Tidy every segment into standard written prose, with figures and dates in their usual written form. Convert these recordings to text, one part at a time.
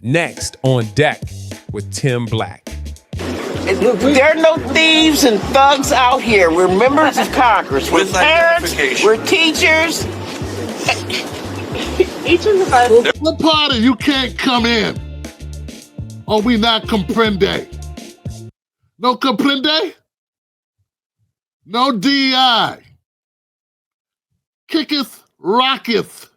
Next on deck with Tim Black. There are no thieves and thugs out here. We're members of Congress. We're parents. We're teachers. What part of you can't come in? Or we not comprende? No comprende? No DI. Kicketh, rocketh.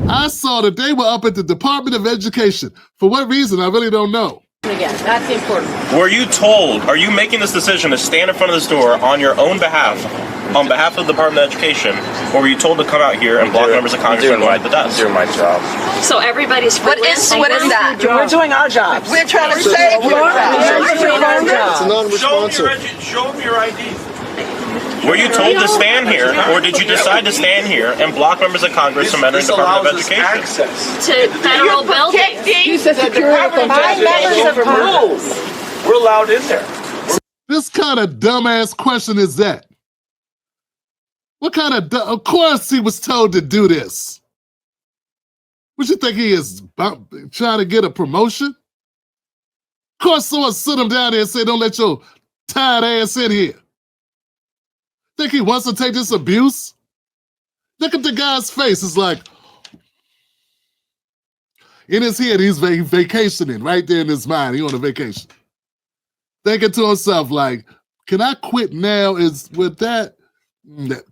I saw that they were up at the Department of Education. For what reason, I really don't know. Again, that's important. Were you told, are you making this decision to stand in front of the store on your own behalf, on behalf of the Department of Education, or were you told to come out here and block members of Congress and ride the desk? I'm doing my job. So everybody's What is that? We're doing our jobs. We're trying to save you. It's a non-responsive. Show them your ID. Were you told to stand here, or did you decide to stand here and block members of Congress from entering the Department of Education? Access to federal buildings. We're allowed in there. This kind of dumbass question is that? What kind of course he was told to do this. What you think he is trying to get a promotion? Of course someone sit him down there and say, don't let your tired ass in here. Think he wants to take this abuse? Look at the guy's face. It's like, in his head, he's vacationing right there in his mind. He's on a vacation. Thinking to himself, like, can I quit now? Is with that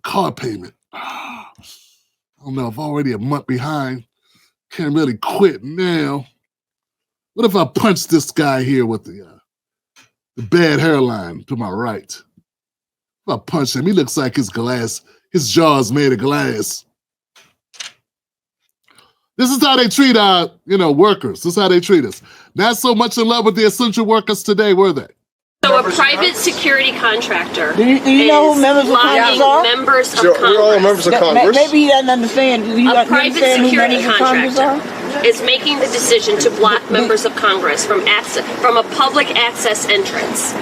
car payment? I don't know, if already a month behind. Can't really quit now. What if I punch this guy here with the bad hairline to my right? If I punch him, he looks like his jaw's made of glass. This is how they treat our, workers. This is how they treat us. Not so much in love with the essential workers today, were they? So a private security contractor Do you know who members of Congress are? members of We're all Congress. members of Congress. Maybe he doesn't understand. A private security contractor is making the decision to block members of Congress from a public access entrance.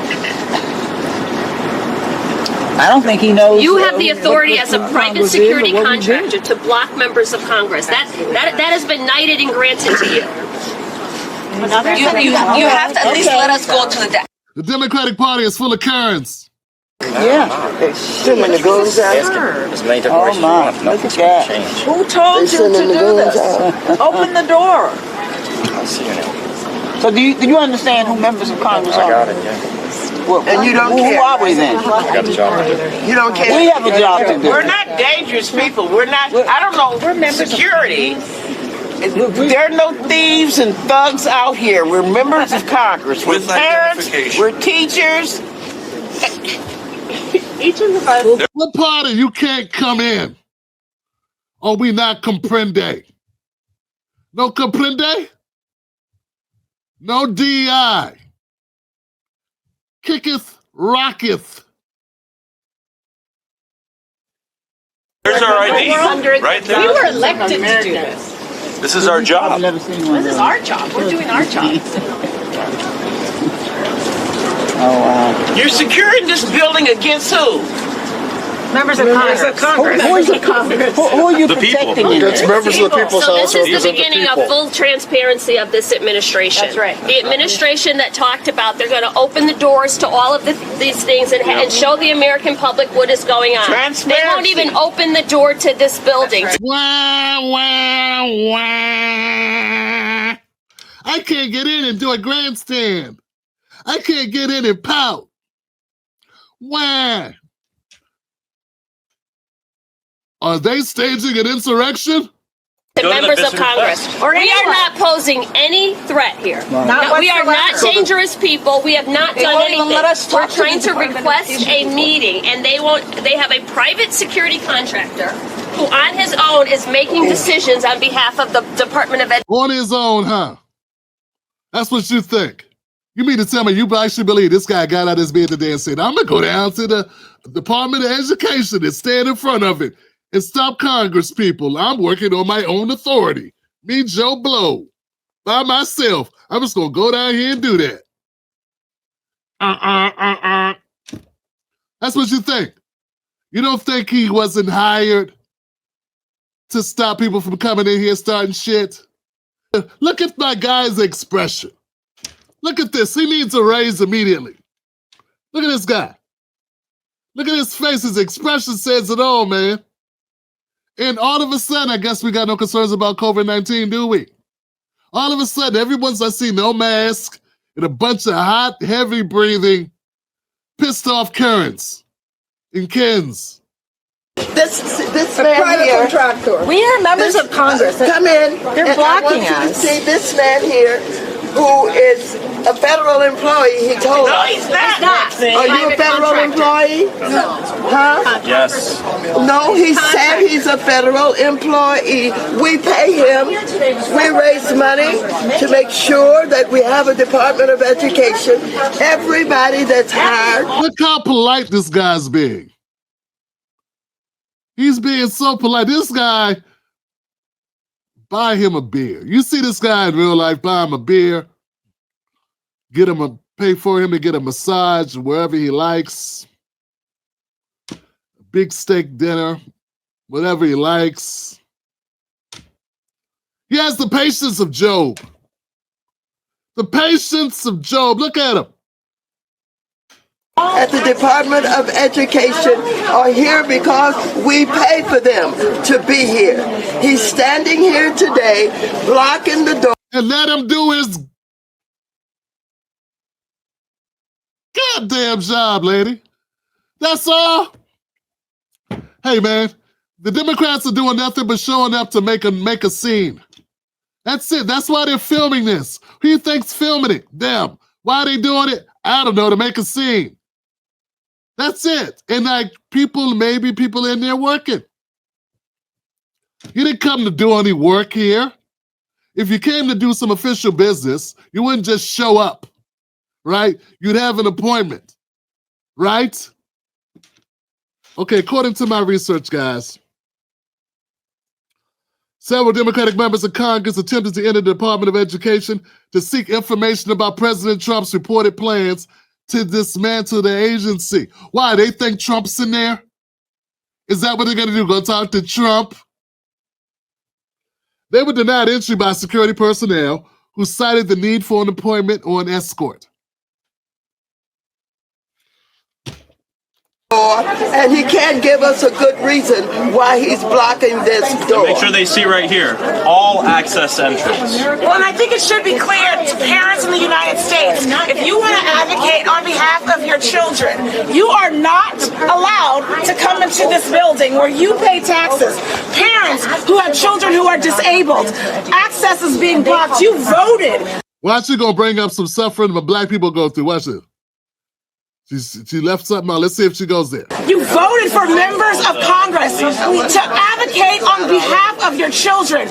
I don't think he knows. You have the authority as a private security contractor to block members of Congress. That has been knighted and granted to you. You have to at least let us go to the desk. The Democratic Party is full of Karens. Yeah, they sending the goons out. As many different ways as you want. If nothing's going to change. Who told you to do this? Open the door. I'll see you now. So do you understand who members of Congress are? I got it, yeah. Well, and you don't care. Who are we then? I got a job to do. You don't care. We have a job to do. We're not dangerous people. We're not, I don't know, we're members security. There are no thieves and thugs out here. We're members of Congress. We're parents. We're teachers. What part of you can't come in? Or we not comprende? No comprende? No DI. Kicketh, rocketh. There's our ID, right there. We were elected to do this. This is our job. I've never seen one. This is our job. We're doing our job. Oh, wow. You're securing this building against who? Members of Congress. Who are you protecting? Against members of the people's So house. this is the beginning of full transparency of this administration. That's right. The administration that talked about they're going to open the doors to all of these things and show the American public what is going on. Transparency. They won't even open the door to this building. Wah, wah, wah. I can't get in and do a grandstand. I can't get in and pout. Why? Are they staging an insurrection? To members of Congress. We are not posing any threat here. No, we are not dangerous people. We have not done anything. We're trying to request a meeting, and they have a private security contractor who on his own is making decisions on behalf of the Department of Education. On his own, huh? That's what you think. You mean to tell me you actually believe this guy got out of his bed today and said, I'm going to go down to the Department of Education and stand in front of it and stop Congress people. I'm working on my own authority. Me, Joe Blow, by myself. I'm just going to go down here and do that. That's what you think. You don't think he wasn't hired to stop people from coming in here starting shit. Look at my guy's expression. Look at this. He needs a raise immediately. Look at this guy. Look at his face. His expression says it all, man. And all of a sudden, I guess we got no concerns about COVID-19, do we? All of a sudden, everyone's, I see no mask and a bunch of hot, heavy breathing, pissed off Karens and Kens. This man here. Contractor. We are members of Congress. Come in. They're blocking I want you to us. see this man here, who is a federal employee. He told us. No, he's not. Are you a federal employee? No. Huh? Yes. No, he said he's a federal employee. We pay him. We raise money to make sure that we have a Department of Education. Everybody that's hired. Look how polite this guy's being. He's being so polite. This guy, buy him a beer. You see this guy in real life, buy him a beer, pay for him to get a massage wherever he likes, a big steak dinner, whatever he likes. He has the patience of Job. The patience of Job. Look at him. At the Department of Education are here because we pay for them to be here. He's standing here today, blocking the door. And let him do his goddamn job, lady. That's all. Hey, man, the Democrats are doing nothing but showing up to make a scene. That's it. That's why they're filming this. Who do you think's filming it? Them. Why are they doing it? I don't know, to make a scene. That's it. And like maybe people in there working. You didn't come to do any work here. If you came to do some official business, you wouldn't just show up, right? You'd have an appointment, right? Okay, according to my research, guys, several Democratic members of Congress attempted to enter the Department of Education to seek information about President Trump's reported plans to dismantle the agency. Why? They think Trump's in there? Is that what they're going to do? Go talk to Trump? They were denied entry by security personnel who cited the need for an appointment or an escort. And he can't give us a good reason why he's blocking this door. Make sure they see right here, all access entrance. Well, and I think it should be clear to parents in the United States, if you want to advocate on behalf of your children, you are not allowed to come into this building where you pay taxes. Parents who have children who are disabled, access is being blocked. You voted. Watch, you gonna bring up some suffering that black people go through. Watch it. She left something out. Let's see if she goes there. You voted for members of Congress to advocate on behalf of your children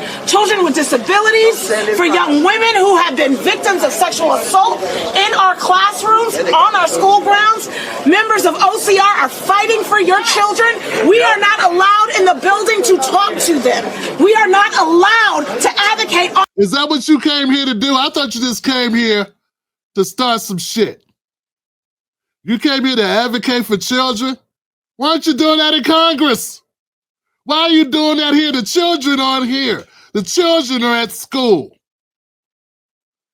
with disabilities, for young women who have been victims of sexual assault in our classrooms, on our school grounds. Members of OCR are fighting for your children. We are not allowed in the building to talk to them. We are not allowed to advocate on. Is that what you came here to do? I thought you just came here to start some shit. You came here to advocate for children? Why aren't you doing that in Congress? Why are you doing that here? The children aren't here. The children are at school.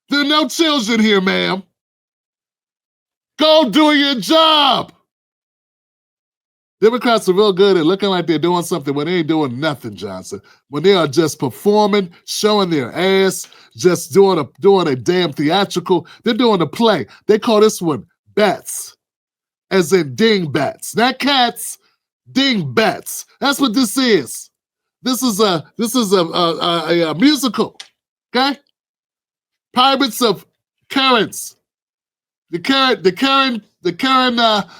There are no children here, ma'am. Go do your job. Democrats are real good at looking like they're doing something when they ain't doing nothing, Johnson. When they are just performing, showing their ass, just doing a damn theatrical. They're doing a play. They call this one bats. As in dingbats, not cats, dingbats. That's what this is. This is a musical, okay? Pirates of Karens. The Karen,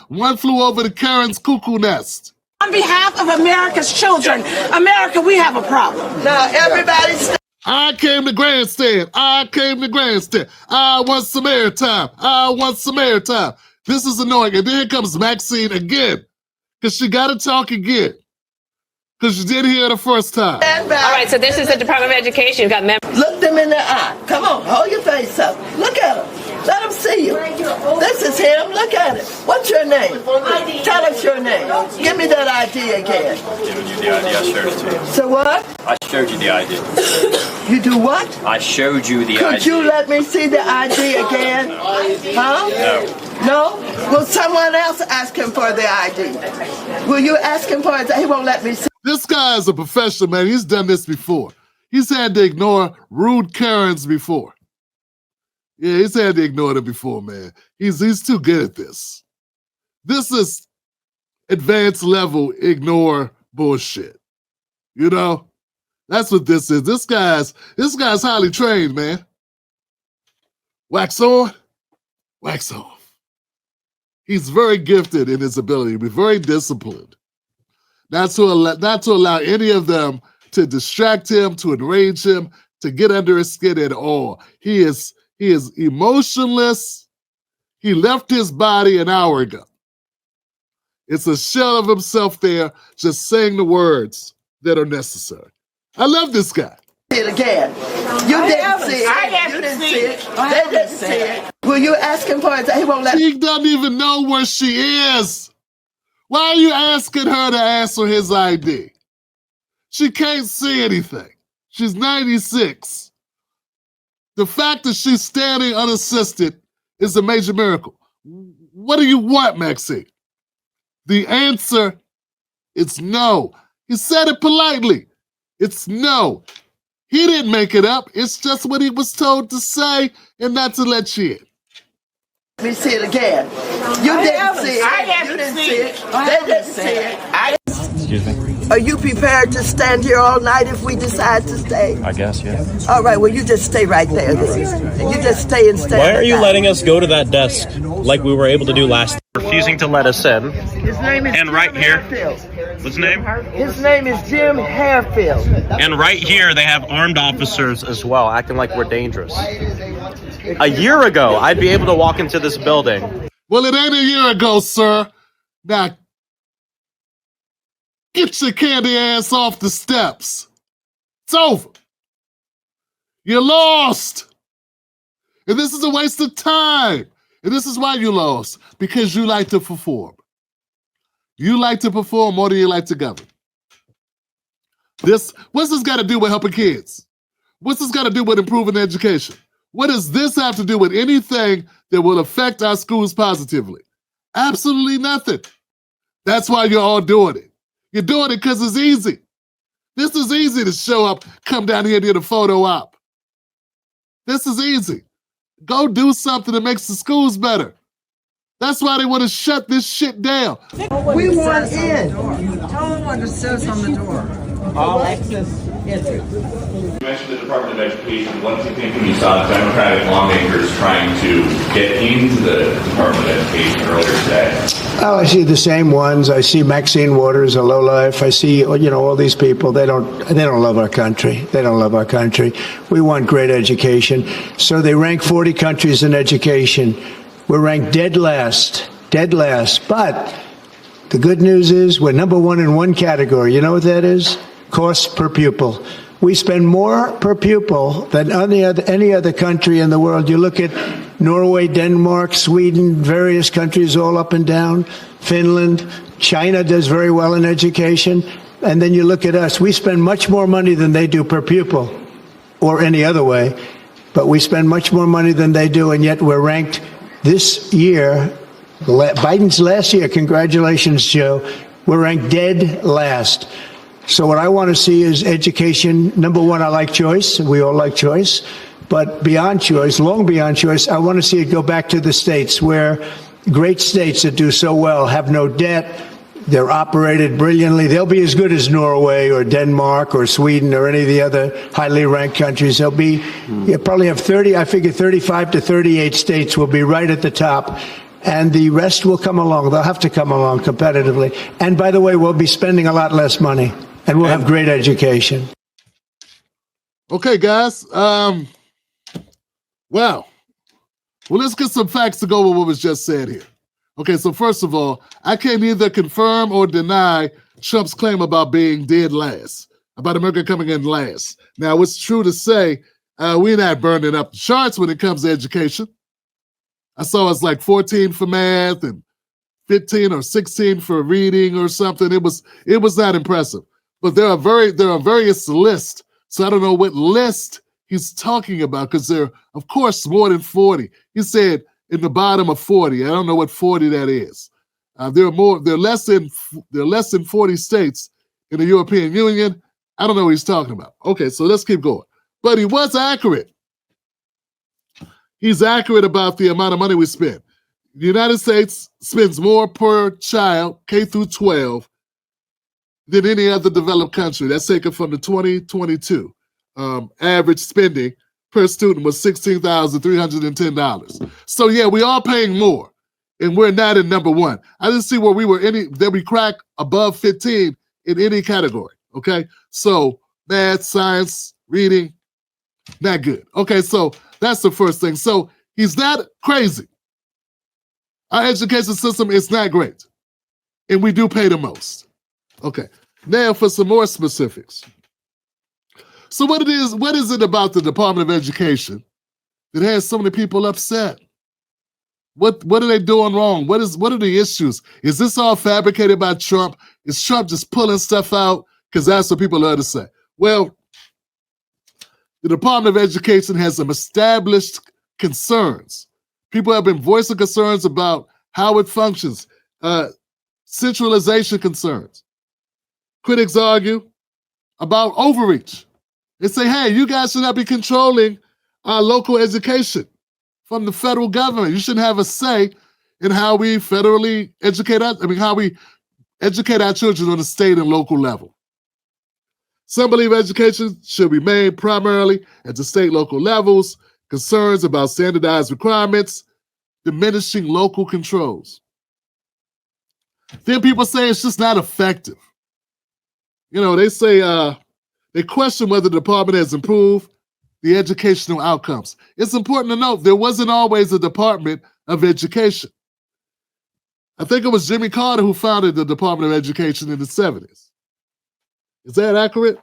one flew over the Karen's cuckoo nest. On behalf of America's children, America, we have a problem. Now, everybody's... I came to grandstand. I want some airtime. This is annoying. And then here comes Maxine again. Because she got to talk again. Because you didn't hear it the first time. All right, so this is the Department of Education. You've got members. Look them in the eye. Come on, hold your face up. Look at them. Let them see you. This is him. Look at it. What's your name? Tell us your name. Give me that ID again. Giving you the ID, I showed it to you. So what? I showed you the ID. You do what? I showed you the ID. Could you let me see the ID again? Huh? No. No? Will someone else ask him for the ID? Will you ask him for it? He won't let me see. This guy is a professional, man. He's done this before. He's had to ignore rude Karens before. Yeah, he's had to ignore them before, man. He's too good at this. This is advanced level ignore bullshit. You know? That's what this is. This guy's highly trained, man. Wax on, wax off. He's very gifted in his ability to be very disciplined. Not to allow any of them to distract him, to enrage him, to get under his skin at all. He is emotionless. He left his body an hour ago. It's a shell of himself there, just saying the words that are necessary. I love this guy. It again. You didn't see it. You didn't see it. They didn't see it. Will you ask him for it? He won't let me. She doesn't even know where she is. Why are you asking her to answer his ID? She can't see anything. She's 96. The fact that she's standing unassisted is a major miracle. What do you want, Maxine? The answer is no. He said it politely. It's no. He didn't make it up. It's just what he was told to say and not to let you in. Let me see it again. You didn't see it. I haven't You didn't seen see it. it. They didn't see it. Excuse me? Are you prepared to stand here all night if we decide to stay? I guess, yeah. All right, well, you just stay right there then. You just stay and stand. Why are you letting us go to that desk like we were able to do last time? Refusing to let us in. His name is And Jim right here. Harefield. What's his name? His name is Jim Harefield. And right here, they have armed officers as well, acting like we're dangerous. A year ago, I'd be able to walk into this building. Well, it ain't a year ago, sir. Now, get your candy ass off the steps. It's over. You lost. And this is a waste of time. And this is why you lost. Because you like to perform. You like to perform more than you like to govern. What's this got to do with helping kids? What's this got to do with improving education? What does this have to do with anything that will affect our schools positively? Absolutely nothing. That's why you're all doing it. You're doing it because it's easy. This is easy to show up, come down here and get a photo op. This is easy. Go do something that makes the schools better. That's why they want to shut this shit down. We want in. Tell them what it says on the door. All access entry. You mentioned the Department of Education. What do you think when you saw Democratic lawmakers trying to get into the Department of Education earlier today? Well, I see the same ones. I see Maxine Waters, a lowlife. I see, all these people. They don't love our country. They don't love our country. We want great education. So they rank 40 countries in education. We're ranked dead last. But the good news is we're number one in one category. You know what that is? Cost per pupil. We spend more per pupil than any other country in the world. You look at Norway, Denmark, Sweden, various countries all up and down, Finland, China does very well in education. And then you look at us. We spend much more money than they do per pupil or any other way. But we spend much more money than they do, and yet we're ranked this year, Biden's last year, congratulations, Joe, we're ranked dead last. So what I want to see is education. Number one, I like choice. We all like choice. But beyond choice, long beyond choice, I want to see it go back to the states where great states that do so well have no debt. They're operated brilliantly. They'll be as good as Norway or Denmark or Sweden or any of the other highly ranked countries. They'll be, probably have 35 to 38 states will be right at the top. And the rest will come along. They'll have to come along competitively. And by the way, we'll be spending a lot less money. And we'll have great education. Okay, guys. Well, let's get some facts to go with what was just said here. Okay, so first of all, I can't either confirm or deny Trump's claim about being dead last, about America coming in last. Now, it's true to say we're not burning up the charts when it comes to education. I saw it's like 14 for math and 15 or 16 for reading or something. It was not impressive. But there are various lists. So I don't know what list he's talking about, because there are, of course, more than 40. He said in the bottom of 40. I don't know what 40 that is. There are less than 40 states in the European Union. I don't know what he's talking about. Okay, so let's keep going. But he was accurate. He's accurate about the amount of money we spend. The United States spends more per child, K through 12, than any other developed country. That's taken from the 2022. Average spending per student was $16,310. So yeah, we are paying more, and we're not in number one. I didn't see where we crack above 15 in any category. Okay, so math, science, reading, not good. Okay, so that's the first thing. So he's not crazy. Our education system is not great, and we do pay the most. Okay, now for some more specifics. So what is it about the Department of Education that has so many people upset? What are they doing wrong? What are the issues? Is this all fabricated by Trump? Is Trump just pulling stuff out? Because that's what people love to say. Well, the Department of Education has some established concerns. People have been voicing concerns about how it functions, centralization concerns. Critics argue about overreach. They say, hey, you guys should not be controlling our local education from the federal government. You shouldn't have a say in how we federally educate how we educate our children on the state and local level. Some believe education should remain primarily at the state local levels, concerns about standardized requirements, diminishing local controls. Then people say it's just not effective. You know, they say they question whether the department has improved the educational outcomes. It's important to note there wasn't always a Department of Education. I think it was Jimmy Carter who founded the Department of Education in the 70s. Is that accurate?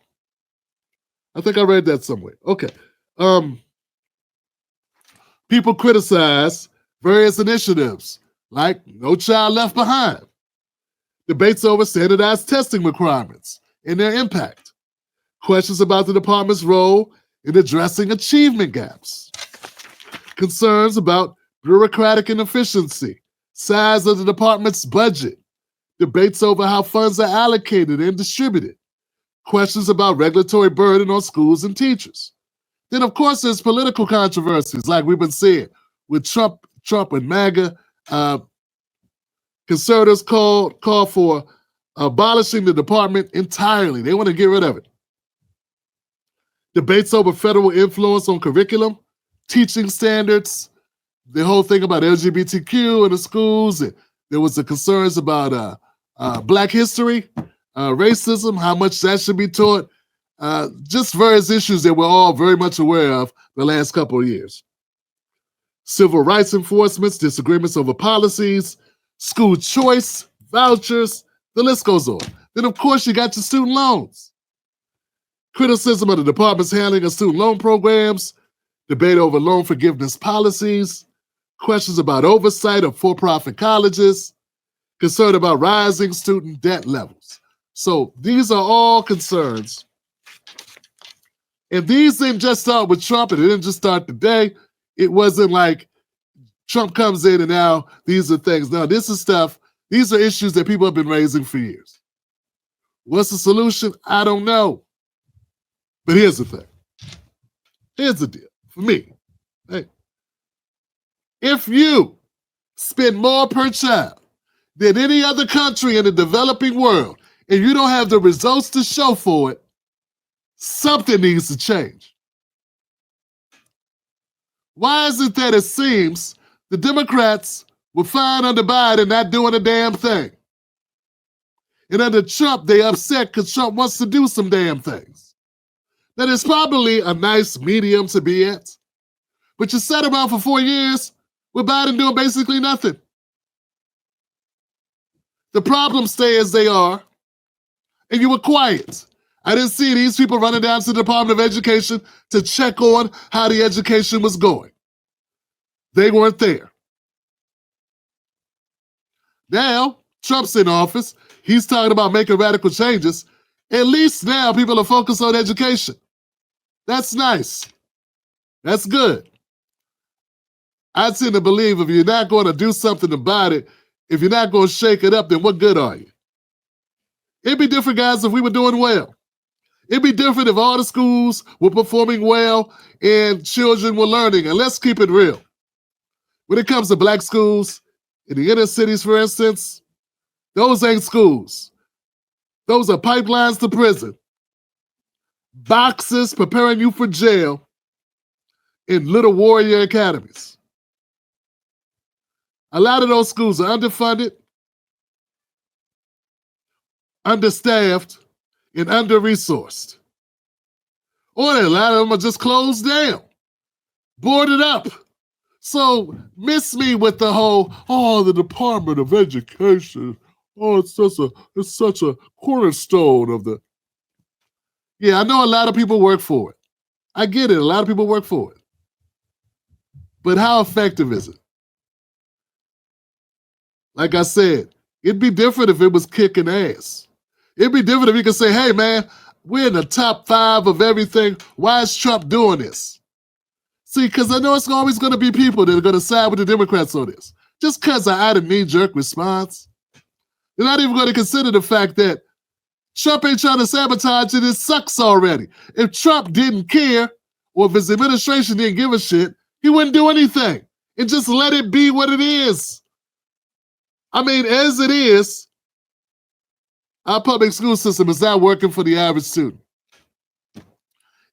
I think I read that somewhere. Okay. People criticize various initiatives like No Child Left Behind, debates over standardized testing requirements and their impact, questions about the department's role in addressing achievement gaps, concerns about bureaucratic inefficiency, size of the department's budget, debates over how funds are allocated and distributed, questions about regulatory burden on schools and teachers. Then, of course, there's political controversies, like we've been seeing with Trump and MAGA. Conservatives call for abolishing the department entirely. They want to get rid of it. Debates over federal influence on curriculum, teaching standards, the whole thing about LGBTQ in the schools. And there was the concerns about Black history, racism, how much that should be taught. Just various issues that we're all very much aware of the last couple of years. Civil rights enforcements, disagreements over policies, school choice, vouchers, the list goes on. Then, of course, you got your student loans. Criticism of the department's handling of student loan programs, debate over loan forgiveness policies, questions about oversight of for-profit colleges, concern about rising student debt levels. So these are all concerns. And these didn't just start with Trump, and it didn't just start today. It wasn't like Trump comes in and now these are things. No, this is stuff, these are issues that people have been raising for years. What's the solution? I don't know. But here's the thing. Here's the deal for me. Hey, if you spend more per child than any other country in the developing world, and you don't have the results to show for it, something needs to change. Why is it that it seems the Democrats were fine under Biden not doing a damn thing? And under Trump, they upset because Trump wants to do some damn things. That is probably a nice medium to be at. But you sat around for 4 years with Biden doing basically nothing. The problems stay as they are, and you were quiet. I didn't see these people running down to the Department of Education to check on how the education was going. They weren't there. Now, Trump's in office. He's talking about making radical changes. At least now people are focused on education. That's nice. That's good. I tend to believe if you're not going to do something about it, if you're not going to shake it up, then what good are you? It'd be different, guys, if we were doing well. It'd be different if all the schools were performing well and children were learning. And let's keep it real. When it comes to black schools, in the inner cities, for instance, those ain't schools. Those are pipelines to prison. Boxes preparing you for jail in little warrior academies. A lot of those schools are underfunded, understaffed, and under-resourced. Or a lot of them are just closed down, boarded up. So miss me with the whole, the Department of Education, it's such a cornerstone of the... Yeah, I know a lot of people work for it. I get it, a lot of people work for it. But how effective is it? Like I said, it'd be different if it was kicking ass. It'd be different if you could say, hey man, we're in the top 5 of everything. Why is Trump doing this? See, because I know it's always going to be people that are going to side with the Democrats on this. Just because I had a knee-jerk response. They're not even going to consider the fact that Trump ain't trying to sabotage it. It sucks already. If Trump didn't care, or if his administration didn't give a shit, he wouldn't do anything. And just let it be what it is. I mean, as it is, our public school system is not working for the average student.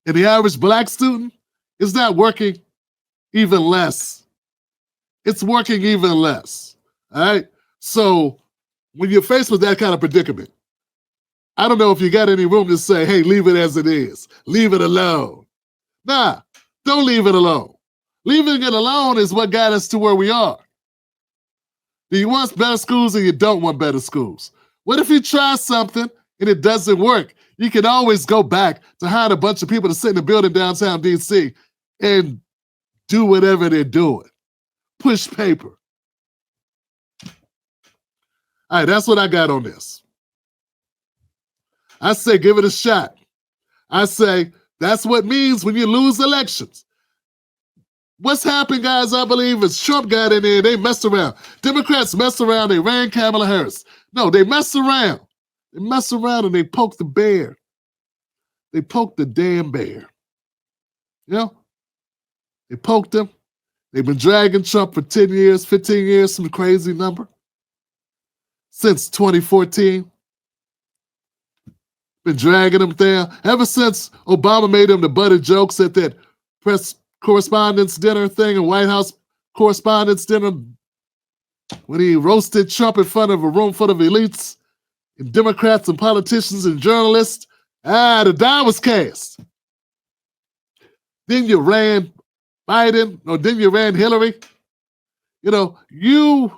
And the average black student is not working even less. It's working even less. All right? So when you're faced with that kind of predicament, I don't know if you got any room to say, hey, leave it as it is. Leave it alone. Nah, don't leave it alone. Leaving it alone is what got us to where we are. Do you want better schools or you don't want better schools? What if you try something and it doesn't work? You can always go back to hire a bunch of people to sit in a building downtown D.C. and do whatever they're doing. Push paper. All right, that's what I got on this. I say give it a shot. I say that's what it means when you lose elections. What's happened, guys, I believe, is Trump got in there, they messed around. Democrats messed around, they ran Kamala Harris. No, they messed around. They messed around and they poked the bear. They poked the damn bear. You know? They poked him. They've been dragging Trump for 10 years, 15 years, some crazy number. Since 2014. Been dragging him down. Ever since Obama made him the butt of jokes at that press correspondence dinner thing, a White House correspondence dinner, when he roasted Trump in front of a room full of elites and Democrats and politicians and journalists, the die was cast. Then you ran Biden, or then you ran Hillary. You know, you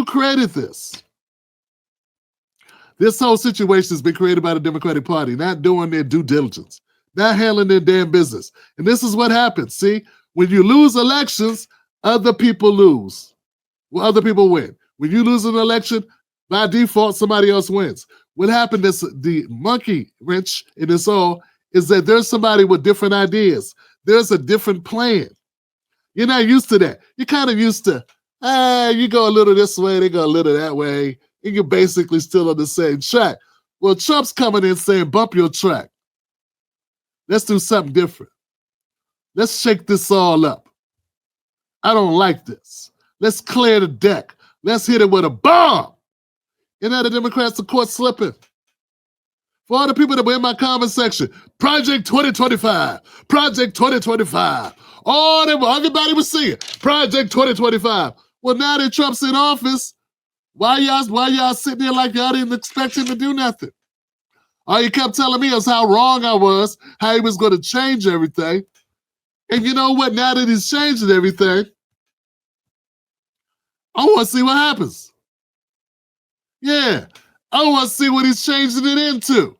created this. This whole situation has been created by the Democratic Party, not doing their due diligence, not handling their damn business. And this is what happens. See, when you lose elections, other people lose. Well, other people win. When you lose an election, by default, somebody else wins. What happened is the monkey wrench in this all is that there's somebody with different ideas. There's a different plan. You're not used to that. You're kind of used to, you go a little this way, they go a little that way, and you're basically still on the same track. Well, Trump's coming in saying, bump your track. Let's do something different. Let's shake this all up. I don't like this. Let's clear the deck. Let's hit it with a bomb. And now the Democrats are caught slipping. For all the people that were in my comment section, Project 2025, Project 2025. Everybody was singing, Project 2025. Well, now that Trump's in office, why y'all sitting there like y'all didn't expect him to do nothing? All you kept telling me is how wrong I was, how he was going to change everything. And you know what? Now that he's changing everything, I want to see what happens. Yeah, I want to see what he's changing it into.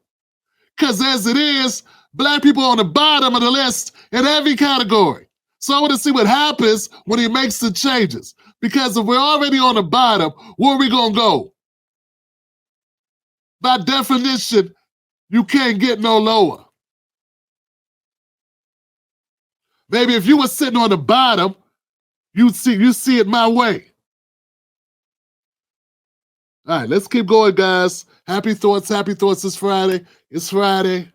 Because as it is, black people are on the bottom of the list in every category. So I want to see what happens when he makes the changes. Because if we're already on the bottom, where are we going to go? By definition, you can't get no lower. Maybe if you were sitting on the bottom, you see it my way. All right, let's keep going, guys. Happy thoughts this Friday. It's Friday.